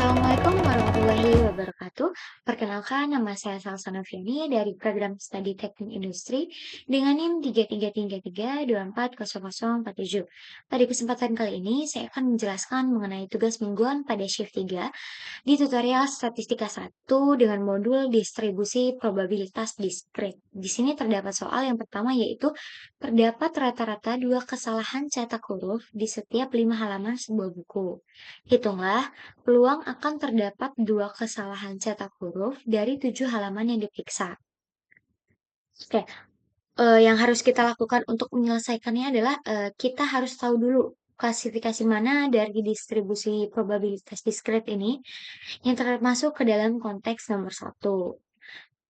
Assalamualaikum warahmatullahi wabarakatuh. Perkenalkan, nama saya Salsa Noviani dari program Studi Teknik Industri dengan NIM 3333240047. Pada kesempatan kali ini, saya akan menjelaskan mengenai tugas mingguan pada shift 3 di tutorial Statistika 1 dengan modul distribusi probabilitas diskrit. Di sini terdapat soal yang pertama yaitu terdapat rata-rata 2 kesalahan cetak huruf di setiap 5 halaman sebuah buku. Hitunglah peluang akan terdapat 2 kesalahan cetak huruf dari 7 halaman yang diperiksa. Oke, yang harus kita lakukan untuk menyelesaikannya adalah, kita harus tahu dulu klasifikasi mana dari distribusi probabilitas diskrit ini yang termasuk ke dalam konteks nomor 1.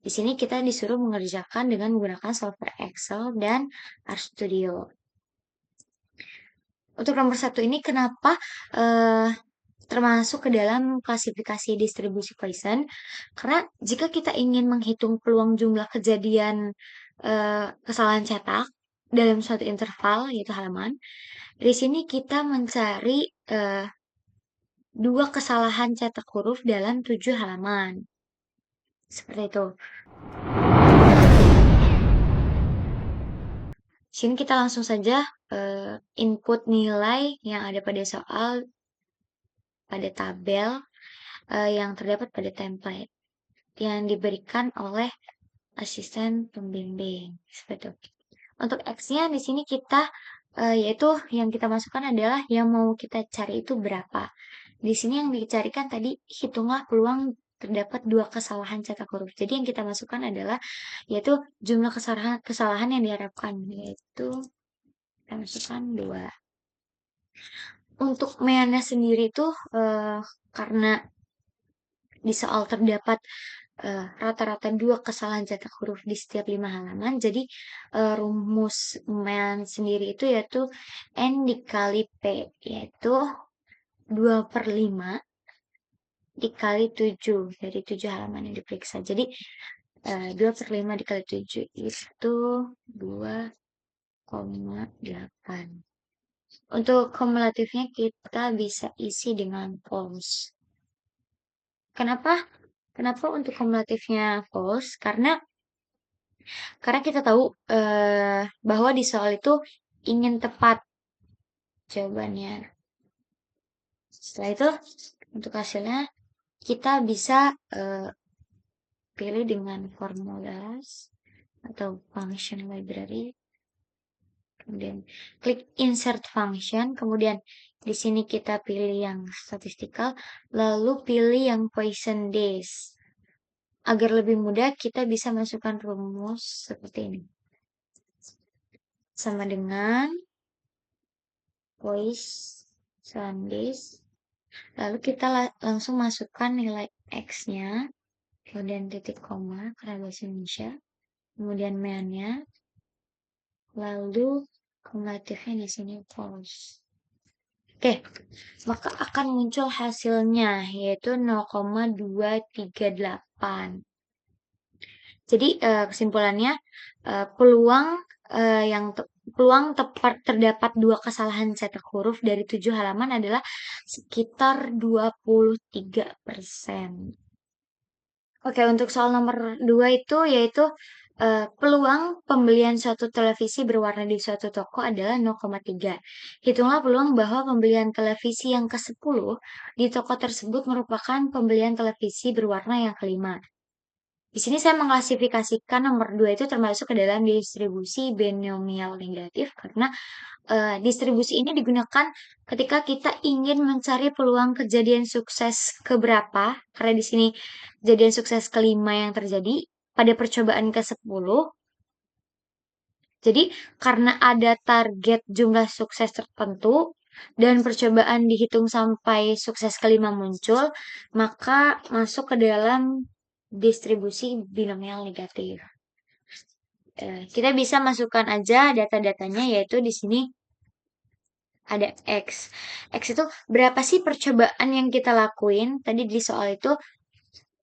Di sini kita disuruh mengerjakan dengan menggunakan software Excel dan RStudio. Untuk nomor 1 ini kenapa, termasuk ke dalam klasifikasi distribusi Poisson? Karena jika kita ingin menghitung peluang jumlah kejadian, kesalahan cetak dalam suatu interval, yaitu halaman, di sini kita mencari, 2 kesalahan cetak huruf dalam 7 halaman. Seperti itu. Sini kita langsung saja, input nilai yang ada pada soal pada tabel, yang terdapat pada template yang diberikan oleh asisten pembimbing, seperti itu. Untuk X-nya di sini kita, yaitu yang kita masukkan adalah yang mau kita cari itu berapa. Di sini yang dicarikan tadi, hitunglah peluang terdapat 2 kesalahan cetak huruf. Jadi yang kita masukkan adalah, yaitu jumlah kesalahan yang diharapkan, yaitu kita masukkan 2. Untuk meannya sendiri itu, karena di soal terdapat rata-rata 2 kesalahan cetak huruf di setiap 5 halaman. Jadi, rumus MEAN sendiri itu yaitu N dikali P, yaitu 2/5 dikali 7, dari 7 halaman yang diperiksa. Jadi, 2/5 dikali 7 itu 2,8. Untuk kumulatifnya kita bisa isi dengan false. Kenapa untuk kumulatifnya false? Karena kita tahu bahwa di soal itu ingin tepat jawabannya. Setelah itu, untuk hasilnya kita bisa pilih dengan formulas atau function library. Kemudian klik insert function, kemudian di sini kita pilih yang statistical, lalu pilih yang Poisson days. Agar lebih mudah, kita bisa masukkan rumus seperti ini. Sama dengan Poisson days. Lalu kita langsung masukkan nilai X-nya, kemudian titik koma, karena bahasa Indonesia, kemudian meannya, lalu kumulatifnya di sini false. Oke, maka akan muncul hasilnya, yaitu 0,238. Jadi kesimpulannya peluang terdapat 2 kesalahan cetak huruf dari 7 halaman adalah sekitar 23%. Oke, untuk soal nomor 2 itu yaitu peluang pembelian suatu televisi berwarna di suatu toko adalah 0,3. Hitunglah peluang bahwa pembelian televisi yang ke-10 di toko tersebut merupakan pembelian televisi berwarna yang kelima. Di sini saya mengklasifikasikan nomor 2 itu termasuk ke dalam distribusi binomial negatif karena distribusi ini digunakan ketika kita ingin mencari peluang kejadian sukses keberapa, karena di sini kejadian sukses kelima yang terjadi pada percobaan ke-10. Jadi, karena ada target jumlah sukses tertentu dan percobaan dihitung sampai sukses kelima muncul, maka masuk ke dalam distribusi binomial negatif. Kita bisa masukkan aja data-datanya, yaitu di sini ada X. X itu berapa sih percobaan yang kita lakuin? Tadi di soal itu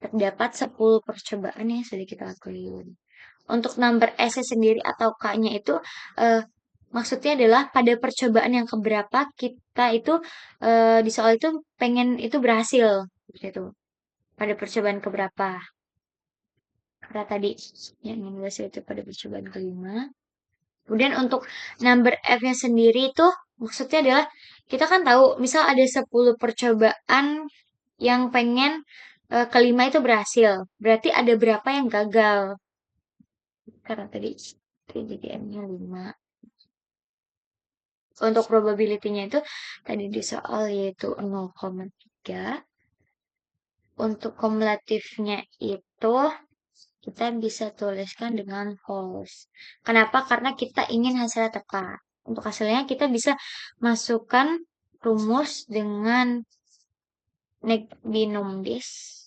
terdapat 10 percobaan yang sudah kita lakuin. Untuk number S sendiri atau K-nya itu maksudnya adalah pada percobaan yang keberapa kita itu di soal itu pengen itu berhasil Gitu. Pada percobaan keberapa? Karena tadi yang 16 itu pada percobaan kelima. Kemudian untuk number F-nya sendiri itu maksudnya adalah kita kan tahu misal ada 10 percobaan yang pengen kelima itu berhasil. Berarti ada berapa yang gagal? Karena tadi jadi M-nya 5. Untuk probability-nya itu tadi di soal yaitu 0,3. Untuk kumulatifnya itu kita bisa tuliskan dengan false. Kenapa? Karena kita ingin hasilnya tepat. Untuk hasilnya kita bisa masukkan rumus dengan binom this.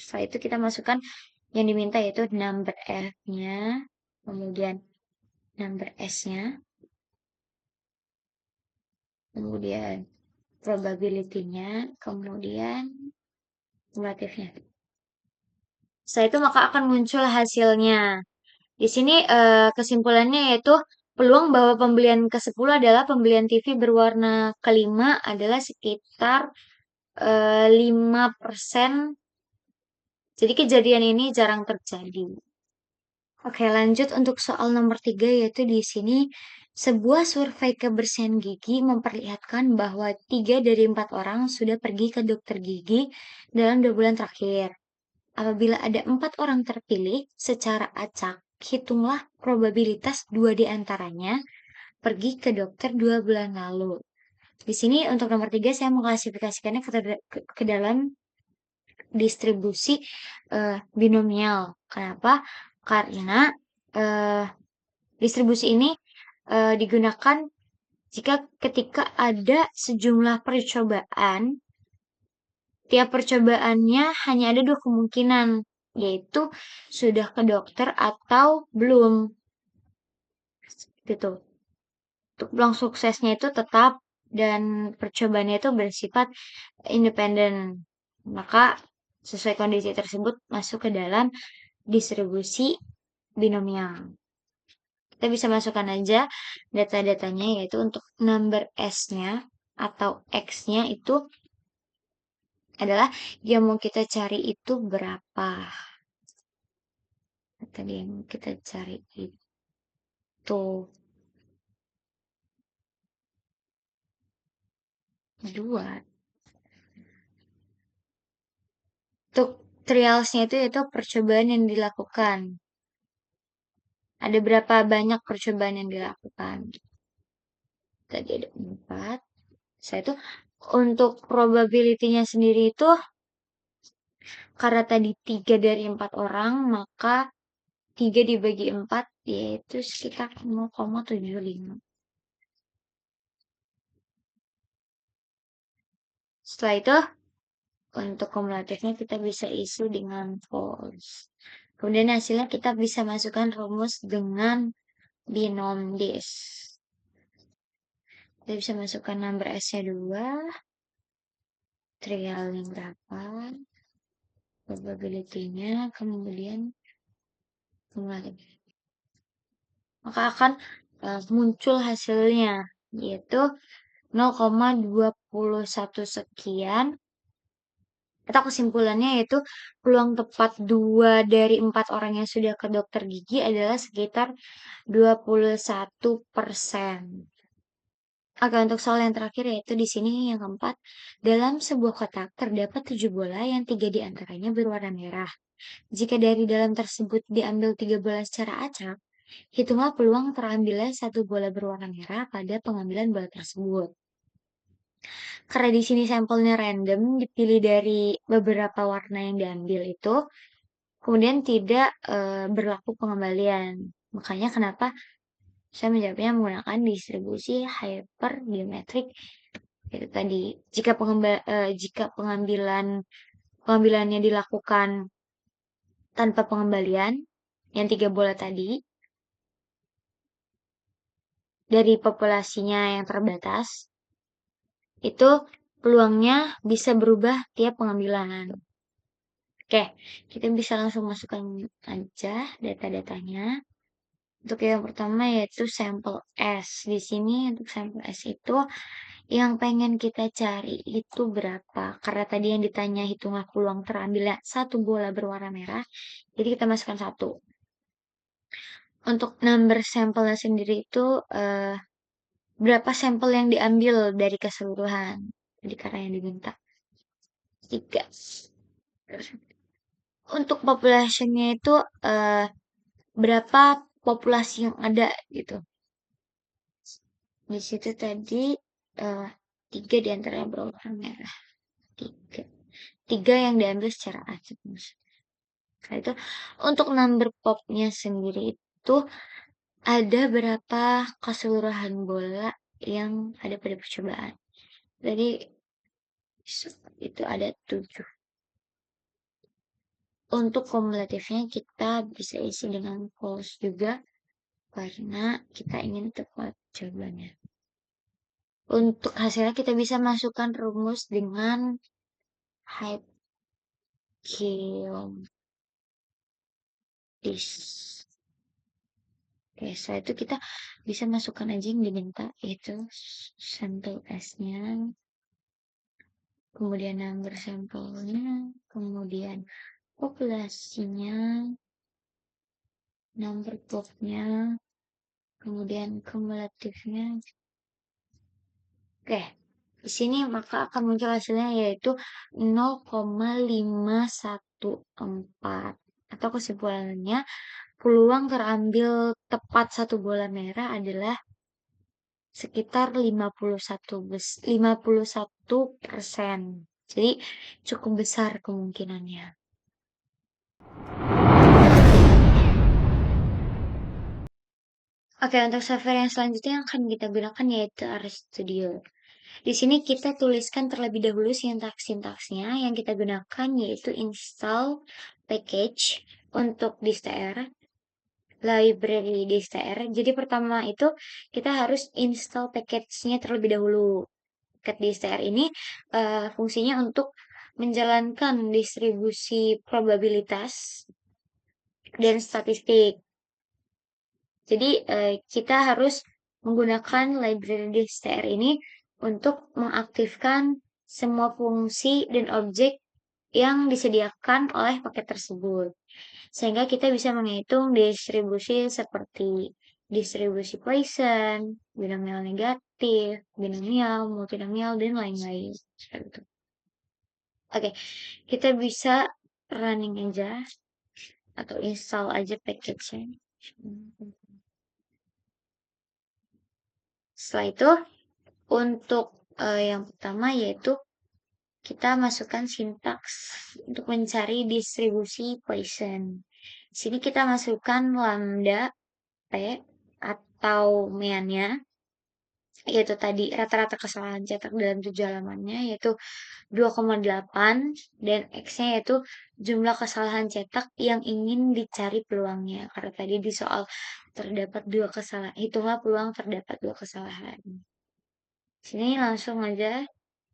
Setelah itu kita masukkan yang diminta yaitu number F-nya, kemudian number S-nya, kemudian probability-nya, kemudian kumulatifnya. Setelah itu maka akan muncul hasilnya. Di sini kesimpulannya yaitu peluang bahwa pembelian ke-10 adalah pembelian TV berwarna kelima adalah sekitar 5%. Jadi kejadian ini jarang terjadi. Oke, lanjut untuk soal nomor 3 yaitu di sini sebuah survei kebersihan gigi memperlihatkan bahwa 3 dari 4 orang sudah pergi ke dokter gigi dalam 2 bulan terakhir. Apabila ada 4 orang terpilih secara acak, hitunglah probabilitas 2 di antaranya pergi ke dokter 2 bulan lalu. Di sini untuk nomor 3 saya mengklasifikasikannya ke dalam distribusi binomial. Kenapa? Karena distribusi ini digunakan jika ketika ada sejumlah percobaan, tiap percobaannya hanya ada 2 kemungkinan, yaitu sudah ke dokter atau belum. Gitu. Untuk peluang suksesnya itu tetap dan percobaannya itu bersifat independen. Maka sesuai kondisi tersebut masuk ke dalam distribusi binomial. Kita bisa masukkan aja data-datanya yaitu untuk number S-nya atau X-nya itu adalah yang mau kita cari itu berapa. Tadi yang mau kita cari itu 2. Untuk trialsnya itu yaitu percobaan yang dilakukan. Ada berapa banyak percobaan yang dilakukan? Tadi ada 4. Saya itu untuk probability-nya sendiri itu karena tadi 3 dari 4 orang, maka 3 dibagi 4 yaitu sekitar 0,75. Setelah itu, untuk kumulatifnya kita bisa isi dengan false. Kemudian hasilnya kita bisa masukkan rumus dengan binom this. Kita bisa masukkan number S-nya 2, trialnya berapa, probability-nya, kemudian kumulatif. Maka akan muncul hasilnya, yaitu 0,21 sekian. Atau kesimpulannya yaitu peluang tepat 2 dari 4 orang yang sudah ke dokter gigi adalah sekitar 21%. Oke, untuk soal yang terakhir yaitu di sini yang keempat. Dalam sebuah kotak terdapat 7 bola yang 3 di antaranya berwarna merah. Jika dari dalam tersebut diambil 3 bola secara acak, hitunglah peluang terambilnya 1 bola berwarna merah pada pengambilan bola tersebut. Karena di sini sampelnya random, dipilih dari beberapa warna yang diambil itu, kemudian tidak berlaku pengembalian. Makanya kenapa saya menjawabnya menggunakan distribusi hypergeometrik. Itu tadi, jika pengambilannya dilakukan tanpa pengembalian, yang 3 bola tadi, dari populasinya yang terbatas, itu peluangnya bisa berubah tiap pengambilan. Oke, kita bisa langsung masukkan aja data-datanya. Untuk yang pertama yaitu sampel S. Di sini untuk sampel S itu yang pengen kita cari itu berapa? Karena tadi yang ditanya hitunglah peluang terambilnya satu bola berwarna merah, jadi kita masukkan satu. Untuk number sampelnya sendiri itu berapa sampel yang diambil dari keseluruhan? Jadi karena yang diminta 3. Untuk populasinya itu berapa populasi yang ada gitu. Di situ tadi 3 diantaranya berwarna merah. 3. 3 yang diambil secara acak. Nah, itu untuk number popnya sendiri itu ada berapa keseluruhan bola yang ada pada percobaan. Jadi itu ada 7. Untuk kumulatifnya kita bisa isi dengan false juga karena kita ingin tepat jawabannya. Untuk hasilnya kita bisa masukkan rumus dengan hypothesis. Oke, setelah itu kita bisa masukkan aja yang diminta, yaitu sampel S-nya, kemudian number sampelnya, kemudian populasinya, number popnya, kemudian kumulatifnya. Oke, di sini maka akan muncul hasilnya yaitu 0,514. Atau kesimpulannya, peluang terambil tepat satu bola merah adalah sekitar 51%. Jadi cukup besar kemungkinannya. Oke, untuk software yang selanjutnya yang akan kita gunakan yaitu RStudio. Di sini kita tuliskan terlebih dahulu sintaks-sintaksnya. Yang kita gunakan yaitu install package untuk distr, library distr. Jadi pertama itu kita harus install package-nya terlebih dahulu. Paket distr ini fungsinya untuk menjalankan distribusi probabilitas dan statistik. Jadi kita harus menggunakan library distr ini untuk mengaktifkan semua fungsi dan objek yang disediakan oleh paket tersebut. Sehingga kita bisa menghitung distribusi seperti distribusi Poisson, binomial negatif, binomial, multinomial, dan lain-lain. Oke, kita bisa running aja atau install aja package-nya. Setelah itu, untuk yang pertama yaitu kita masukkan sintaks untuk mencari distribusi Poisson. Di sini kita masukkan lambda P atau meannya, yaitu tadi rata-rata kesalahan cetak dalam 7 halamannya, yaitu 2,8 dan X-nya yaitu jumlah kesalahan cetak yang ingin dicari peluangnya. Karena tadi di soal terdapat 2 kesalahan, hitunglah peluang terdapat 2 kesalahan. Sini langsung aja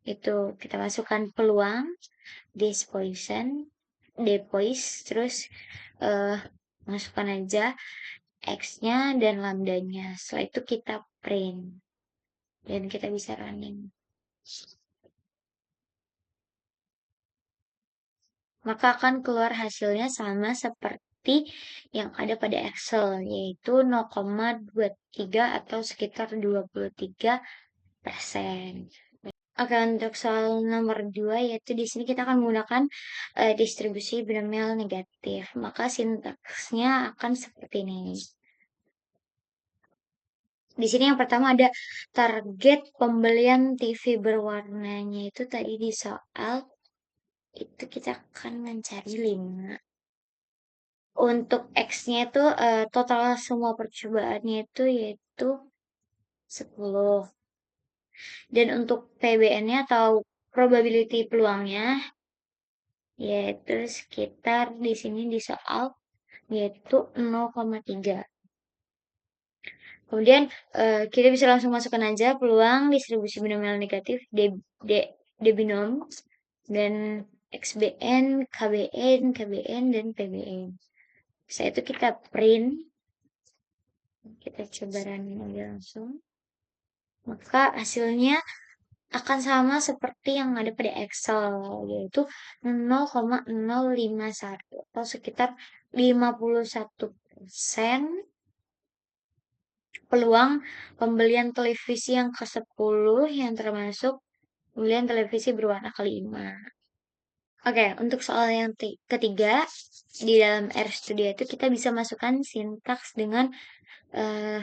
itu kita masukkan peluang disposition depois terus masukkan aja X-nya dan lambdanya. Setelah itu kita print dan kita bisa running. Maka akan keluar hasilnya sama seperti yang ada pada Excel, yaitu 0,23 atau sekitar 23%. Oke, untuk soal nomor 2, yaitu di sini kita akan menggunakan distribusi binomial negatif. Maka sintaksnya akan seperti ini. Di sini yang pertama ada target pembelian TV berwarnanya itu tadi di soal itu kita akan mencari 5. Untuk X-nya itu total semua percobaannya itu yaitu 10. Dan untuk PBN-nya atau probability peluangnya yaitu sekitar di sini di soal yaitu 0,3. Kemudian kita bisa langsung masukkan aja peluang distribusi binomial negatif debinom dan XBN, KBN, KBN, dan PBN. Setelah itu kita print Kita coba running aja langsung. Maka hasilnya akan sama seperti yang ada pada Excel, yaitu 0,051 atau sekitar 51% peluang pembelian televisi yang ke-10 yang termasuk pembelian televisi berwarna kelima. Oke, untuk soal yang ketiga, di dalam RStudio itu kita bisa masukkan sintaks dengan eh,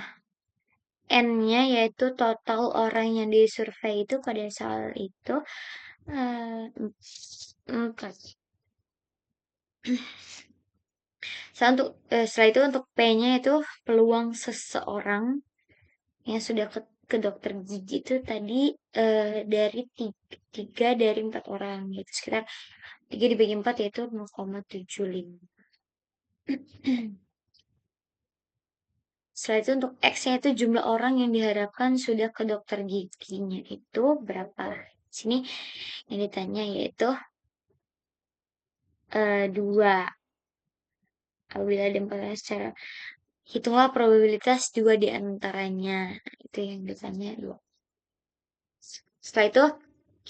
N-nya, yaitu total orang yang disurvei itu pada soal itu eh, 4. Setelah itu untuk P-nya itu peluang seseorang yang sudah ke dokter gigi itu tadi dari 3 dari 4 orang, gitu sekitar 3 dibagi 4 yaitu 0,75. Setelah itu untuk X-nya itu jumlah orang yang diharapkan sudah ke dokter giginya itu berapa. Sini yang ditanya yaitu 2. Apabila ada 14 secara, hitunglah probabilitas 2 di antaranya. Itu yang ditanya 2. Setelah itu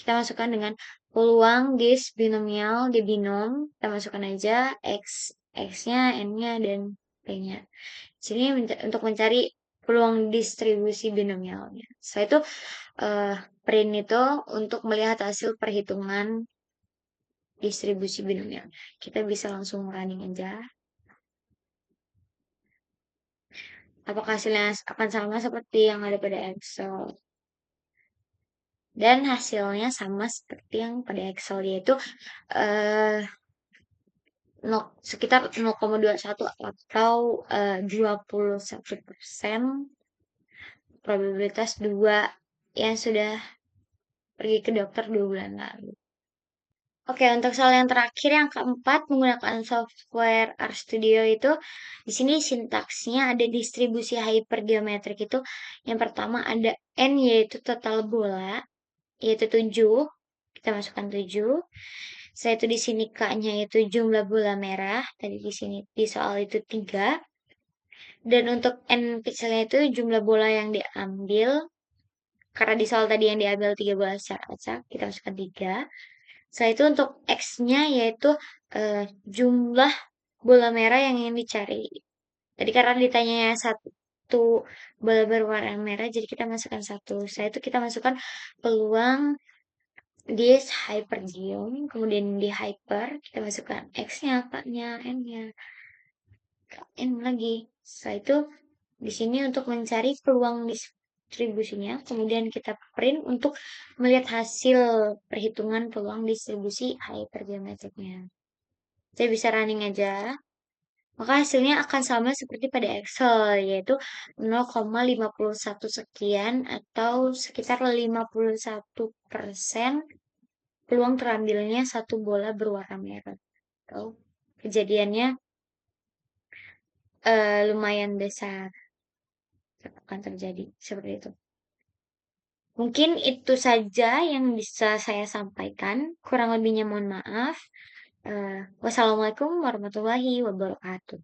kita masukkan dengan peluang dis binomial di binom. Kita masukkan aja X-nya, N-nya, dan P-nya. Sini untuk mencari peluang distribusi binomialnya. Setelah itu print itu untuk melihat hasil perhitungan distribusi binomial. Kita bisa langsung running aja. Apakah hasilnya akan sama seperti yang ada pada Excel? Dan hasilnya sama seperti yang pada Excel, yaitu eh, sekitar 0,21 atau 21% probabilitas 2 yang sudah pergi ke dokter 2 bulan lalu. Oke, untuk soal yang terakhir yang keempat menggunakan software RStudio itu di sini sintaksnya ada distribusi hypergeometrik itu. Yang pertama ada N, yaitu total bola, yaitu 7. Kita masukkan 7. Saya itu di sini K-nya itu jumlah bola merah. Tadi di sini di soal itu 3. Dan untuk N kecilnya itu jumlah bola yang diambil. Karena di soal tadi yang diambil 3 bola secara acak, kita masukkan 3. Setelah itu untuk X-nya yaitu jumlah bola merah yang ingin dicari. Tadi karena ditanya satu bola berwarna merah, jadi kita masukkan 1. Setelah itu kita masukkan peluang di hypergeom, kemudian di hyper kita masukkan X-nya, K-nya, N-nya, N lagi. Setelah itu di sini untuk mencari peluang distribusinya, kemudian kita print untuk melihat hasil perhitungan peluang distribusi hypergeometriknya. Saya bisa running aja. Maka hasilnya akan sama seperti pada Excel, yaitu 0,51 sekian atau sekitar 51% peluang terambilnya satu bola berwarna merah. Atau kejadiannya lumayan besar akan terjadi seperti itu. Mungkin itu saja yang bisa saya sampaikan. Kurang lebihnya mohon maaf. Wassalamualaikum warahmatullahi wabarakatuh.